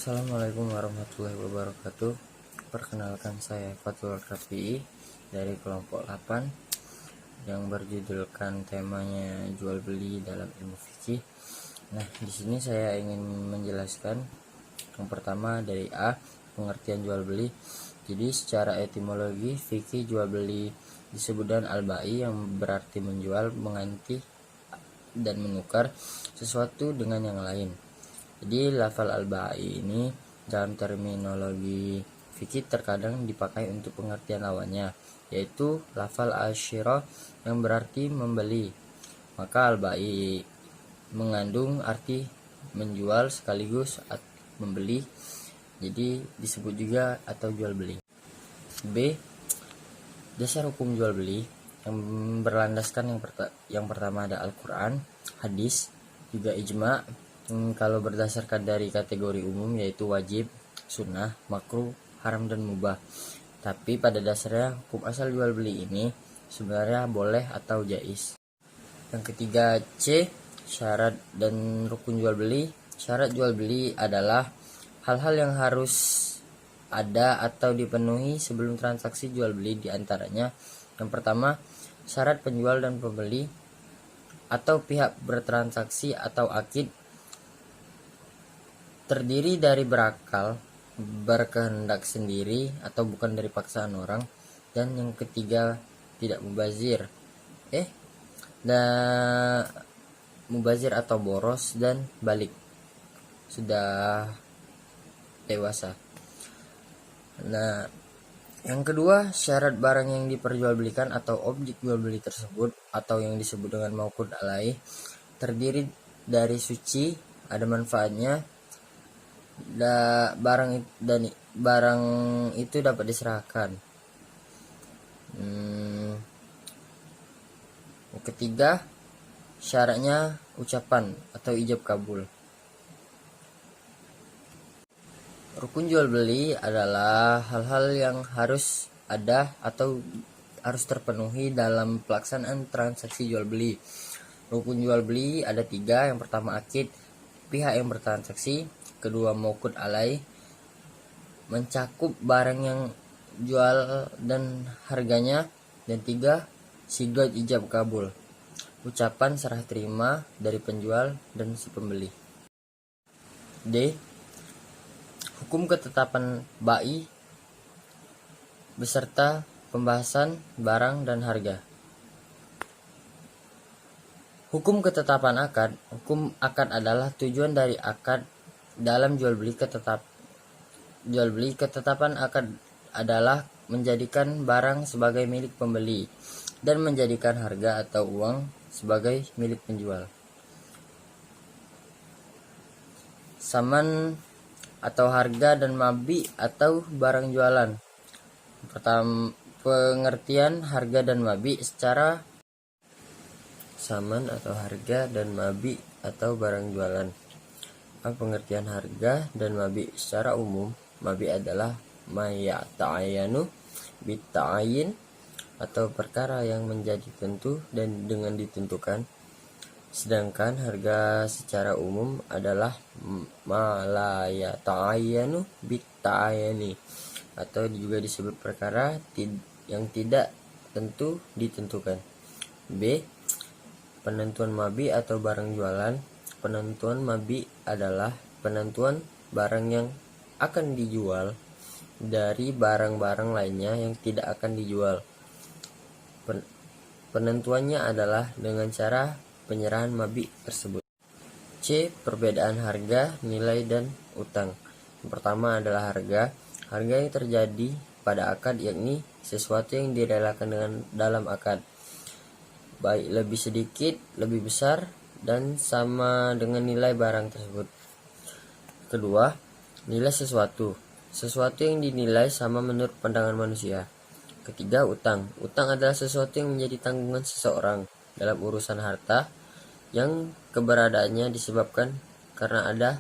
Assalamualaikum warahmatullahi wabarakatuh. Perkenalkan, saya Fatul Rafi'i dari kelompok 8 yang berjudulkan temanya jual beli dalam ilmu fikih. Nah, di sini saya ingin menjelaskan yang pertama dari A, pengertian jual beli. Jadi secara etimologi fikih jual beli disebut dengan al-bai yang berarti menjual, mengganti dan menukar sesuatu dengan yang lain. Jadi lafal al-bai ini dalam terminologi fikih terkadang dipakai untuk pengertian lawannya, yaitu lafal al-syirah yang berarti membeli. Maka al-bai mengandung arti menjual sekaligus membeli, jadi disebut juga atau jual beli. B, dasar hukum jual beli yang berlandaskan yang pertama ada Al-Quran, hadis, juga ijma. Kalau berdasarkan dari kategori umum yaitu wajib, sunnah, makruh, haram, dan mubah. Tapi pada dasarnya hukum asal jual beli ini sebenarnya boleh atau jais. Yang ketiga C, syarat dan rukun jual beli. Syarat jual beli adalah hal-hal yang harus ada atau dipenuhi sebelum transaksi jual beli, diantaranya yang pertama syarat penjual dan pembeli atau pihak bertransaksi atau akid terdiri dari berakal, berkehendak sendiri atau bukan dari paksaan orang. Dan yang ketiga tidak mubazir mubazir atau boros dan balik, sudah dewasa. Nah, yang kedua syarat barang yang diperjualbelikan atau objek jual beli tersebut atau yang disebut dengan mauqud alaih terdiri dari suci, ada manfaatnya, barang itu dapat diserahkan. Yang ketiga syaratnya ucapan atau ijab kabul. Rukun jual beli adalah hal-hal yang harus ada atau harus terpenuhi dalam pelaksanaan transaksi jual beli. Rukun jual beli ada 3. Yang pertama akid, pihak yang bertransaksi. Kedua mauqud alaih, mencakup barang yang jual dan harganya. Dan 3 sigad ijab kabul, ucapan serah terima dari penjual dan si pembeli. D, hukum ketetapan bai beserta pembahasan barang dan harga. Hukum ketetapan akad. Hukum akad adalah tujuan dari akad dalam jual beli. Ketetapan akad adalah menjadikan barang sebagai milik pembeli dan menjadikan harga atau uang sebagai milik penjual. Saman atau harga dan mabi atau barang jualan. Pertama, pengertian harga dan mabi secara saman atau harga dan mabi atau barang jualan. Pengertian harga dan mabi secara umum, mabi adalah mayata'ayanu bitta'ayin atau perkara yang menjadi tentu dan dengan ditentukan. Sedangkan harga secara umum adalah malayata'ayanu bitta'ayani atau juga disebut perkara yang tidak tentu ditentukan. B, penentuan mabi atau barang jualan. Penentuan mabi adalah penentuan barang yang akan dijual dari barang-barang lainnya yang tidak akan dijual. Penentuannya adalah dengan cara penyerahan mabi tersebut. C, perbedaan harga, nilai, dan utang. Yang pertama adalah harga. Harga yang terjadi pada akad yakni sesuatu yang direlakan dengan dalam akad, baik lebih sedikit, lebih besar, dan sama dengan nilai barang tersebut. Kedua, nilai sesuatu. Sesuatu yang dinilai sama menurut pandangan manusia. Ketiga, utang. Utang adalah sesuatu yang menjadi tanggungan seseorang dalam urusan harta yang keberadaannya disebabkan karena ada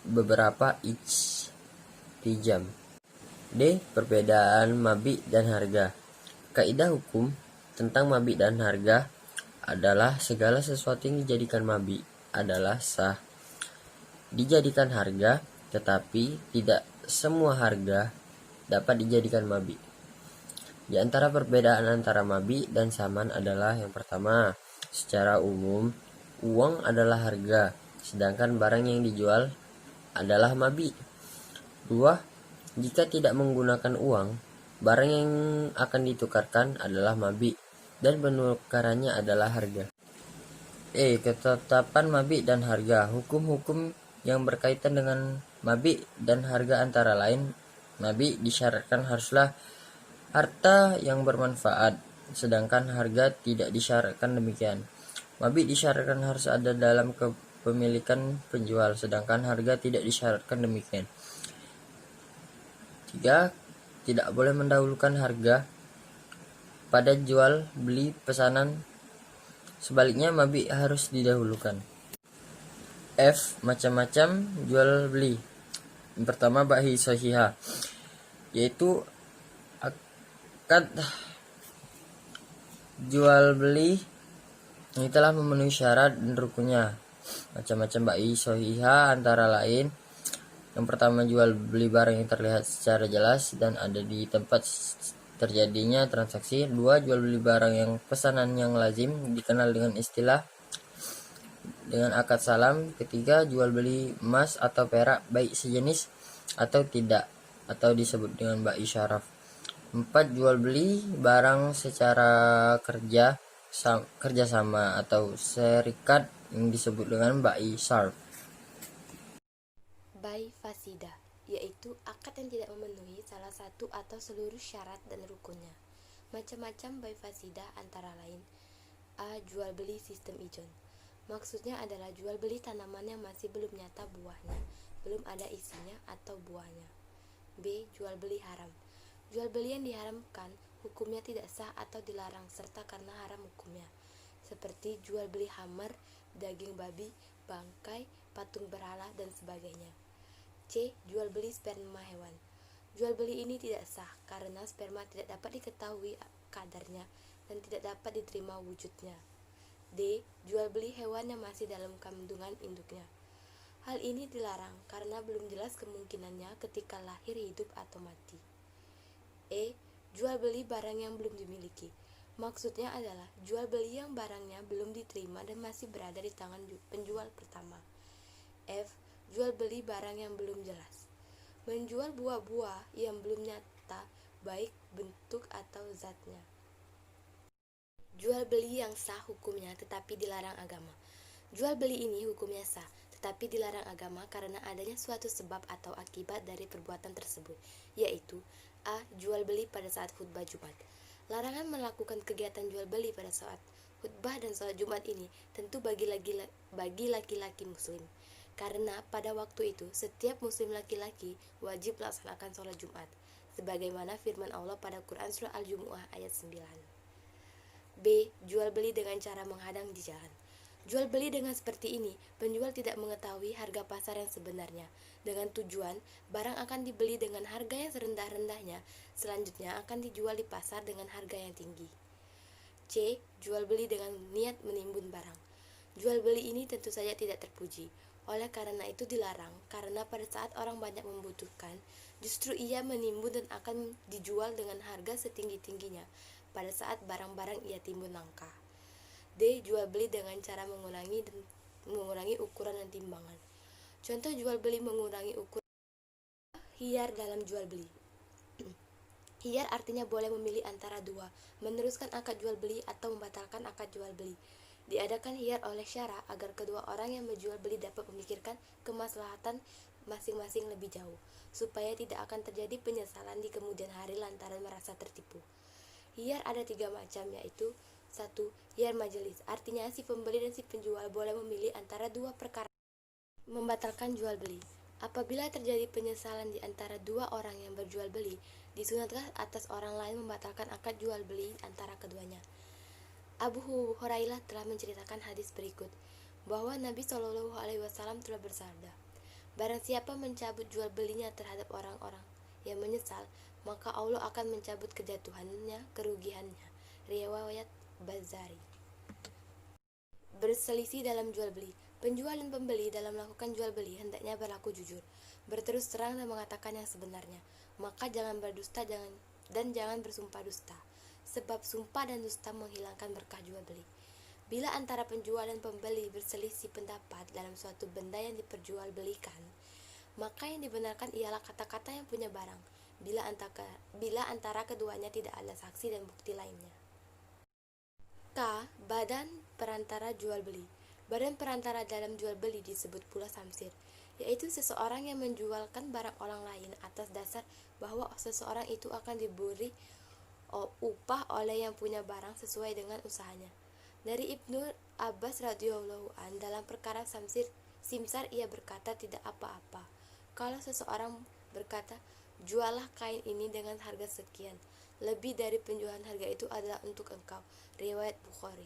beberapa ijtijam. D, perbedaan mabi dan harga. Kaidah hukum tentang mabi dan harga adalah segala sesuatu yang dijadikan mabi adalah sah. dijadikan harga, tetapi tidak semua harga dapat dijadikan mabi. Di antara perbedaan antara mabi dan saman adalah yang pertama, secara umum uang adalah harga, sedangkan barang yang dijual adalah mabi. 2. Jika tidak menggunakan uang, barang yang akan ditukarkan adalah mabi dan penukarannya adalah harga. Ketetapan mabi dan harga. Hukum-hukum yang berkaitan dengan mabi dan harga antara lain, mabi disyaratkan haruslah harta yang bermanfaat, sedangkan harga tidak disyaratkan demikian. Mabi disyaratkan harus ada dalam kepemilikan penjual, sedangkan harga tidak disyaratkan demikian. 3. Tidak boleh mendahulukan harga pada jual beli pesanan. Sebaliknya, mabi harus didahulukan. F. Macam-macam jual beli. Yang pertama, bahi sahihah, yaitu akad jual beli yang telah memenuhi syarat dan rukunnya. Macam-macam bahi sahihah antara lain: yang pertama, jual beli barang yang terlihat secara jelas dan ada di tempat terjadinya transaksi. 2. Jual beli barang yang pesanan yang lazim dikenal dengan istilah dengan akad salam. 3. Jual beli emas atau perak baik sejenis atau tidak, atau disebut dengan bai syaraf. 4. Jual beli barang secara kerjasama atau serikat yang disebut dengan bai syaraf. Bai fasidah, yaitu akad yang tidak memenuhi salah satu atau seluruh syarat dan rukunnya. Macam-macam bai fasidah antara lain: A. Jual beli sistem ijon. Maksudnya adalah jual beli tanaman yang masih belum nyata buahnya, belum ada isinya atau buahnya. B. Jual beli haram. Jual beli yang diharamkan hukumnya tidak sah atau dilarang serta karena haram hukumnya, seperti jual beli hammer, daging babi, bangkai, patung berhala, dan sebagainya. C. Jual beli sperma hewan. Jual beli ini tidak sah karena sperma tidak dapat diketahui kadarnya dan tidak dapat diterima wujudnya. D. Jual beli hewan yang masih dalam kandungan induknya. Hal ini dilarang karena belum jelas kemungkinannya ketika lahir, hidup, atau mati. E. Jual beli barang yang belum dimiliki. Maksudnya adalah jual beli yang barangnya belum diterima dan masih berada di tangan penjual pertama. F. Jual beli barang yang belum jelas. Menjual buah-buah yang belum nyata baik bentuk atau zatnya. Jual beli yang sah hukumnya tetapi dilarang agama. Jual beli ini hukumnya sah tetapi dilarang agama karena adanya suatu sebab atau akibat dari perbuatan tersebut, yaitu A. Jual beli pada saat khutbah Jumat. Larangan melakukan kegiatan jual beli pada saat khutbah dan sholat Jumat ini tentu bagi laki-laki muslim, karena pada waktu itu setiap muslim laki-laki wajib melaksanakan sholat Jumat, sebagaimana firman Allah pada Quran Surah Al-Jumu'ah ayat 9. B. Jual beli dengan cara menghadang di jalan. Jual beli dengan seperti ini, penjual tidak mengetahui harga pasar yang sebenarnya. Dengan tujuan, barang akan dibeli dengan harga yang serendah-rendahnya, selanjutnya akan dijual di pasar dengan harga yang tinggi. C. Jual beli dengan niat menimbun barang. Jual beli ini tentu saja tidak terpuji. Oleh karena itu dilarang, karena pada saat orang banyak membutuhkan, justru ia menimbun dan akan dijual dengan harga setinggi-tingginya pada saat barang-barang ia timbun langka. D. Jual beli dengan cara mengurangi ukuran dan timbangan. Contoh jual beli mengurangi ukuran. Hiyar dalam jual beli. Hiyar artinya boleh memilih antara dua, meneruskan akad jual beli atau membatalkan akad jual beli. Diadakan hiyar oleh syara agar kedua orang yang menjual beli dapat memikirkan kemaslahatan masing-masing lebih jauh, supaya tidak akan terjadi penyesalan di kemudian hari lantaran merasa tertipu. Hiyar ada 3 macam, yaitu 1. Hiyar majelis, artinya si pembeli dan si penjual boleh memilih antara dua perkara membatalkan jual beli. Apabila terjadi penyesalan di antara dua orang yang berjual beli, disunatkan atas orang lain membatalkan akad jual beli antara keduanya. Abu Hurairah telah menceritakan hadis berikut, bahwa Nabi Shallallahu Alaihi Wasallam telah bersabda, barang siapa mencabut jual belinya terhadap orang-orang yang menyesal, maka Allah akan mencabut kejatuhannya, kerugiannya. Riwayat Bazari. Berselisih dalam jual beli. Penjual dan pembeli dalam melakukan jual beli hendaknya berlaku jujur, berterus terang dan mengatakan yang sebenarnya. Maka jangan berdusta dan jangan bersumpah dusta, sebab sumpah dan dusta menghilangkan berkah jual beli. Bila antara penjual dan pembeli berselisih pendapat dalam suatu benda yang diperjualbelikan, maka yang dibenarkan ialah kata-kata yang punya barang, bila antara keduanya tidak ada saksi dan bukti lainnya. K. Badan perantara jual beli. Badan perantara dalam jual beli disebut pula samsir, yaitu seseorang yang menjualkan barang orang lain atas dasar bahwa seseorang itu akan diberi upah oleh yang punya barang sesuai dengan usahanya. Dari Ibnu Abbas radhiyallahu an dalam perkara simsar ia berkata tidak apa-apa. Kalau seseorang berkata, jualah kain ini dengan harga sekian, lebih dari penjualan harga itu adalah untuk engkau. Riwayat Bukhari.